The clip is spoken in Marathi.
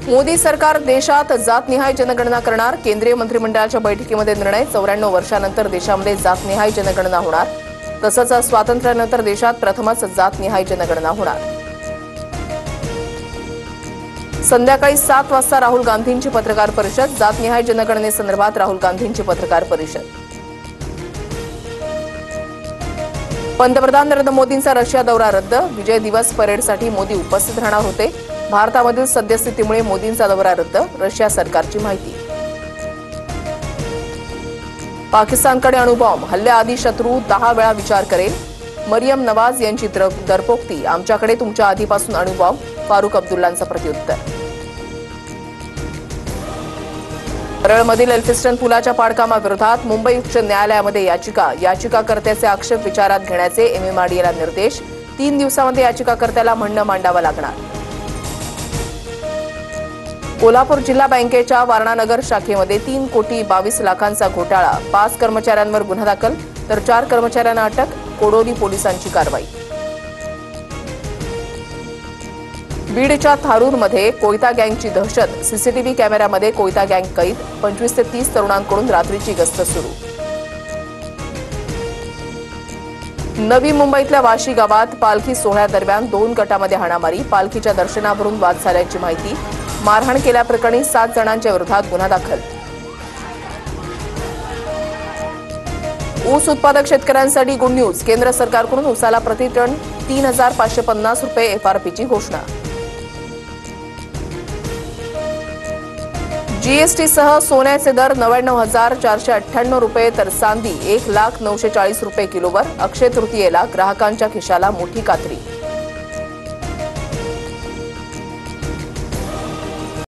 मोदी सरकार देशात जातनिहाय जनगणना करणार। केंद्रीय मंत्रिमंडळाच्या बैठकीमध्ये निर्णय। 94 वर्षांनंतर देशामध्ये जातनिहाय जनगणना होणार। तसंच स्वातंत्र्यानंतर देशात प्रथमच जातनिहाय जनगणना होणार। संध्याकाळी 7 वाजता राहुल गांधींची पत्रकार परिषद। जातनिहाय जनगणनेसंदर्भात राहुल गांधींची पत्रकार परिषद। पंतप्रधान नरेंद्र मोदींचा रशिया दौरा रद्द। विजय दिवस परेडसाठी मोदी उपस्थित राहणार होते। भारतामधील सद्यस्थितीमुळे मोदींचा दौरा रद्द। रशिया सरकारची माहिती। पाकिस्तानकडे अणुबॉम्ब हल्ल्याआधी शत्रू 10 वेळा विचार करेल। मरियम नवाज यांची दरपोक्ती। आमच्याकडे तुमच्या आधीपासून अणुबॉम्ब। फारुख अब्दुल्लांचं प्रत्युत्तर। परळमधील एल्फिस्टन पुलाच्या पाडकामाविरोधात मुंबई उच्च न्यायालयामध्ये याचिका। याचिकाकर्त्याचे आक्षेप विचारात घेण्याचे एमएमआरडीएला निर्देश। 3 दिवसांमध्ये याचिकाकर्त्याला म्हणणं मांडावं लागणार। कोल्हापूर जिल्हा बँकेच्या वारणानगर शाखेमध्ये 3 कोटी 22 लाखांचा घोटाळा। 5 कर्मचाऱ्यांवर गुन्हा दाखल तर 4 कर्मचाऱ्यांना अटक। कोडोली पोलिसांची कारवाई। बीडच्या थारूरमध्ये कोयता गँगची दहशत। सीसीटीव्ही कॅमेऱ्यामध्ये कोयता गँग कैद। 25 ते 30 तरुणांकडून रात्रीची गस्त सुरू। नवी मुंबईतल्या वाशी गावात पालखी सोहळ्यादरम्यान 2 गटामध्ये हाणामारी। पालखीच्या दर्शनावरून वाद झाल्याची माहिती। मारहाण केल्याप्रकरणी 7 जणांच्या विरोधात गुन्हा दाखल। ऊस उत्पादक शेतकऱ्यांसाठी गुड न्यूज। केंद्र सरकारकडून ऊसाला प्रतिटन 3,550 रुपये एफआरपीची घोषणा। जीएसटीसह सोन्याचे दर 99,498 रुपये तर चांदी 1,0940 रुपये किलोवर। अक्षय तृतीयेला ग्राहकांच्या खिशाला मोठी कात्री।